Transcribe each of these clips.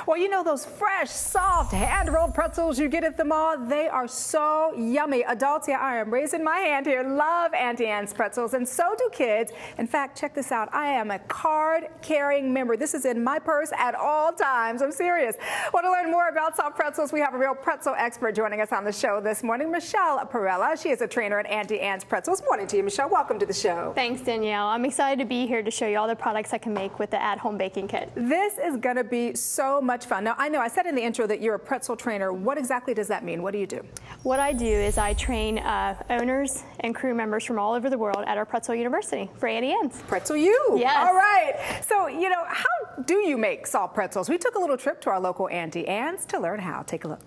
Well, you know those fresh, soft, hand-rolled pretzels you get at the mall? They are so yummy. Adults, yeah, I am raising my hand here, love Auntie Anne's pretzels, and so do kids. In fact, check this out. I am a card-carrying member. This is in my purse at all times. I'm serious. Want to learn more about soft pretzels? We have a real pretzel expert joining us on the show this morning, Michele Perella. She is a trainer at Auntie Anne's Pretzels. Morning to you, Michele. Welcome to the show. Thanks, Danielle. I'm excited to be here to show you all the products I can make with the at-home baking kit. This is going to be so much fun. Now, I know I said in the intro that you're a pretzel trainer. What exactly does that mean? What do you do? What I do is I train owners and crew members from all over the world at our Pretzel University for Auntie Anne's. Pretzel U. Yes. All right. So, you know, how do you make soft pretzels? We took a little trip to our local Auntie Anne's to learn how. Take a look.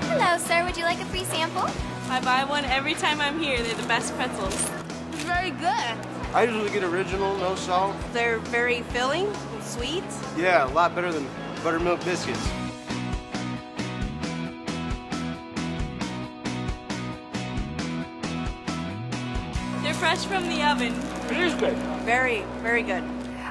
Hello, sir. Would you like a free sample? I buy one every time I'm here. They're the best pretzels. It's very good. I usually get original, no salt. They're very filling and sweet. Yeah, a lot better than buttermilk biscuits. They're fresh from the oven. It is good. Very, very good.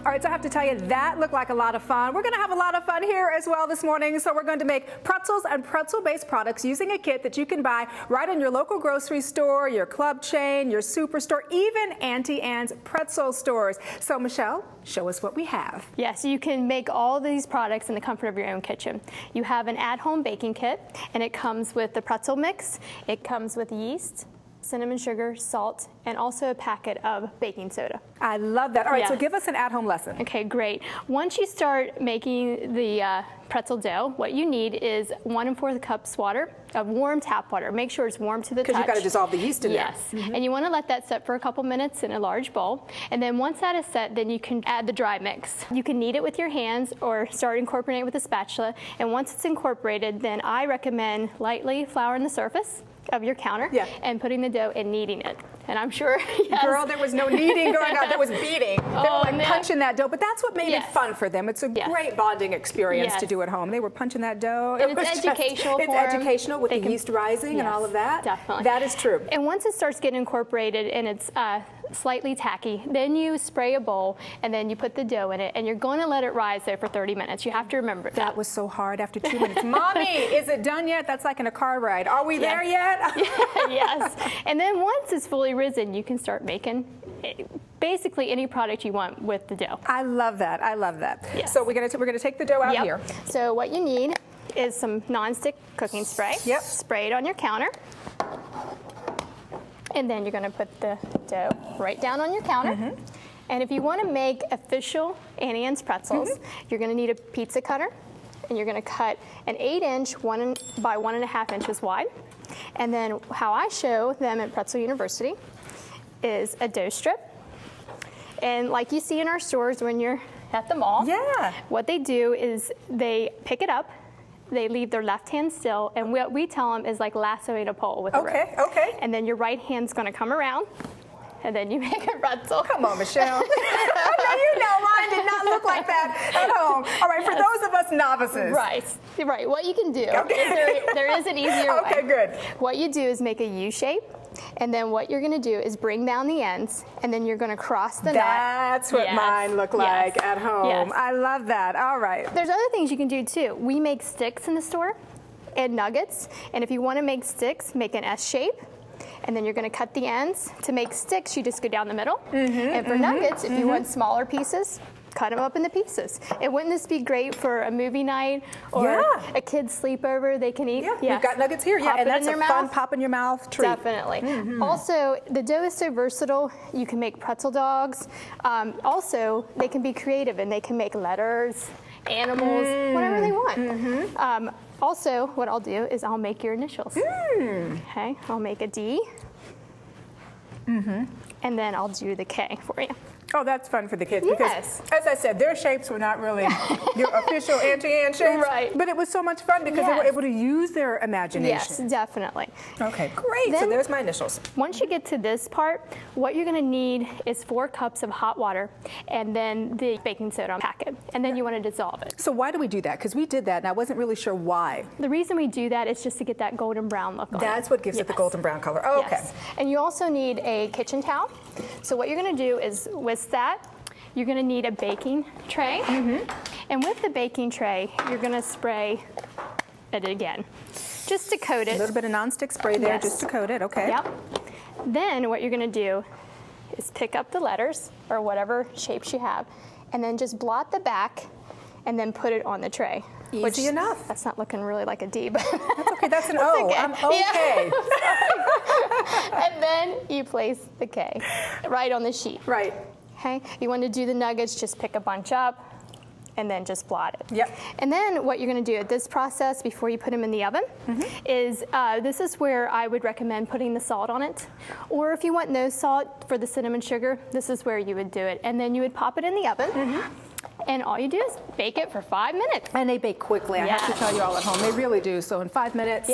All right, so I have to tell you, that looked like a lot of fun. We're going to have a lot of fun here as well this morning. So we're going to make pretzels and pretzel-based products using a kit that you can buy right in your local grocery store, your club chain, your superstore, even Auntie Anne's pretzel stores. So Michele, show us what we have. Yes, you can make all these products in the comfort of your own kitchen. You have an at-home baking kit, and it comes with the pretzel mix. It comes with yeast, cinnamon sugar, salt, and also a packet of baking soda. I love that. All right, Yeah. so give us an at-home lesson. Okay, great. Once you start making the pretzel dough, what you need is 1 1/4 cups water of warm tap water. Make sure it's warm to the touch. Because you've got to dissolve the yeast in yes. there. And you want to let that set for a couple minutes in a large bowl. And then once that is set, then you can add the dry mix. You can knead it with your hands or start incorporating it with a spatula. And once it's incorporated, then I recommend lightly flouring the surface of your counter and putting the dough and kneading it. And I'm sure, yes. Girl, there was no kneading going on. There was beating. They were like punching that dough. But that's what made it fun for them. It's a great bonding experience to do at home. They were punching that dough. And it's educational for them. It's educational with the yeast rising and all of that. Definitely. That is true. And once it starts getting incorporated and it's slightly tacky, then you spray a bowl and then you put the dough in it and you're going to let it rise there for 30 minutes. You have to remember that. That was so hard after 2 minutes. Mommy, is it done yet? That's like in a car ride. Are we there yet? Yes. And then once it's fully risen, you can start making basically any product you want with the dough. I love that. I love that. Yes. So we're gonna take the dough out here. So what you need is some nonstick cooking spray. Yep. Spray it on your counter. And then you're going to put the dough right down on your counter. And if you want to make official Auntie Anne's pretzels, you're going to need a pizza cutter. And you're going to cut an 8-inch 1 by 1.5 inches wide. And then how I show them at Pretzel University is a dough strip. And like you see in our stores when you're at the mall, what they do is they pick it up. They leave their left hand still, and what we tell them is like lassoing a pole with a rope. Okay. And then your right hand's going to come around, and then you make a pretzel. Come on, Michele. Now you know mine did not look like that at home. All right, for those of us novices. Right. What you can do is there is an easier way. Okay, good. What you do is make a U shape. And then what you're going to do is bring down the ends, and then you're going to cross the nut. That's what mine look like at home. I love that. All right. There's other things you can do too. We make sticks in the store and nuggets. And if you want to make sticks, make an S shape. And then you're going to cut the ends. To make sticks, you just go down the middle. And for nuggets, if you want smaller pieces, cut them up into pieces. And wouldn't this be great for a movie night or a kid's sleepover? They can eat. We've got nuggets here. Pop and it that's in a their fun mouth. pop in your mouth treat. Definitely. Also, the dough is so versatile. You can make pretzel dogs. Also, they can be creative and they can make letters, animals, whatever they want. Also, what I'll do is I'll make your initials. Okay, I'll make a D. And then I'll do the K for you. Oh, that's fun for the kids because, as I said, their shapes were not really your official Auntie Anne shapes. But it was so much fun because they were able to use their imagination. Yes, definitely. Okay, great. So there's my initials. Once you get to this part, what you're going to need is 4 cups of hot water and then the baking soda packet. And then you want to dissolve it. So why do we do that? Because we did that and I wasn't really sure why. The reason we do that is just to get that golden brown look on it. That's what gives it the golden brown color. Oh, okay. And you also need a kitchen towel. So what you're going to do is whisk that you're going to need a baking tray. And with the baking tray, you're going to spray it again, just to coat it. A little bit of nonstick spray there, Yes. just to coat it. Okay. Yep. Then what you're going to do is pick up the letters, or whatever shapes you have, and then just blot the back, and then put it on the tray. Easy enough. That's not looking really like a D, but That's okay. That's an O. okay. I'm okay. and then you place the K right on the sheet. Right. Okay. You want to do the nuggets, just pick a bunch up, and then just blot it. Yep. And then what you're going to do at this process before you put them in the oven is this is where I would recommend putting the salt on it. Or if you want no salt for the cinnamon sugar, this is where you would do it. And then you would pop it in the oven. And all you do is bake it for 5 minutes. And they bake quickly. I have to tell you all at home, they really do. So in 5 minutes,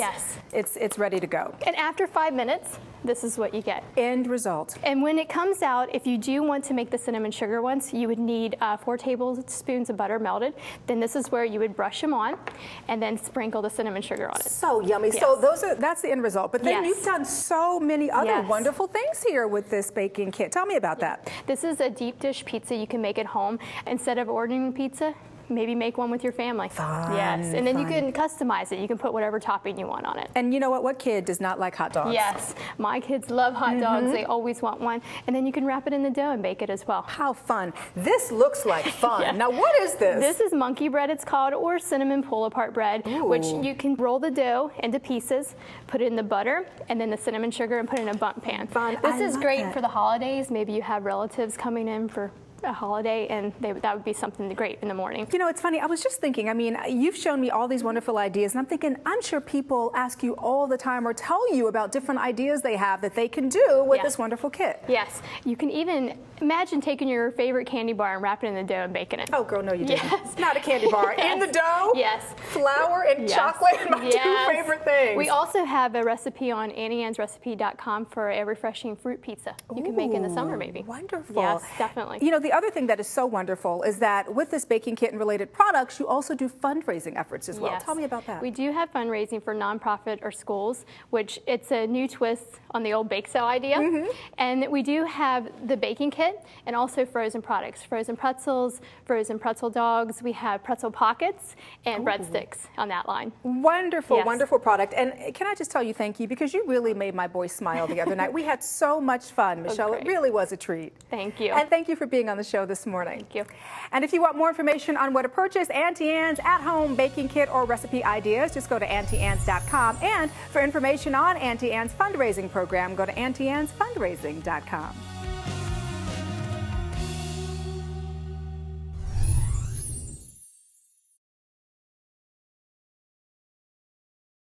it's ready to go. And after 5 minutes, this is what you get. End result. And when it comes out, if you do want to make the cinnamon sugar ones, you would need 4 tablespoons of butter melted. Then this is where you would brush them on and then sprinkle the cinnamon sugar on it. So yummy. Yes. So that's the end result. But then Yes. you've done so many other Yes. wonderful things here with this baking kit. Tell me about that. This is a deep dish pizza you can make at home. Instead of ordering pizza, maybe make one with your family. Fun, Yes, and then you fun. can customize it. You can put whatever topping you want on it. And you know what? What kid does not like hot dogs? Yes, my kids love hot dogs. They always want one. And then you can wrap it in the dough and bake it as well. How fun. This looks like fun. Yeah. Now, what is this? This is monkey bread, it's called, or cinnamon pull-apart bread, which you can roll the dough into pieces, put it in the butter, and then the cinnamon sugar, and put it in a bundt pan. Fun. This I is love great that. for the holidays. Maybe you have relatives coming in for a holiday, and that would be something great in the morning. You know, it's funny. I was just thinking, I mean, you've shown me all these wonderful ideas, and I'm thinking, I'm sure people ask you all the time or tell you about different ideas they have that they can do with this wonderful kit. Yes, you can even imagine taking your favorite candy bar and wrapping it in the dough and baking it. Oh, girl, no, you didn't. Yes. Not a candy bar. In the dough? Yes. Flour and Yes. chocolate, my Yes. two favorite things. We also have a recipe on AuntieAnne'sRecipe.com for a refreshing fruit pizza you can make in the summer, maybe. Wonderful. Yes, definitely. You know, the other thing that is so wonderful is that with this baking kit and related products, you also do fundraising efforts as well. Yes. Tell me about that. We do have fundraising for nonprofit or schools, which it's a new twist on the old bake sale idea. And we do have the baking kit and also frozen products, frozen pretzels, frozen pretzel dogs. We have pretzel pockets and breadsticks on that line. Wonderful, Yes. wonderful product. And can I just tell you thank you, because you really made my boy smile the other night. We had so much fun, Michelle. It great. really was a treat. Thank you. And thank you for being on the show this morning. Thank you. And if you want more information on where to purchase Auntie Anne's at-home baking kit or recipe ideas, just go to AuntieAnne's.com. And for information on Auntie Anne's fundraising program, go to AuntieAnne'sfundraising.com.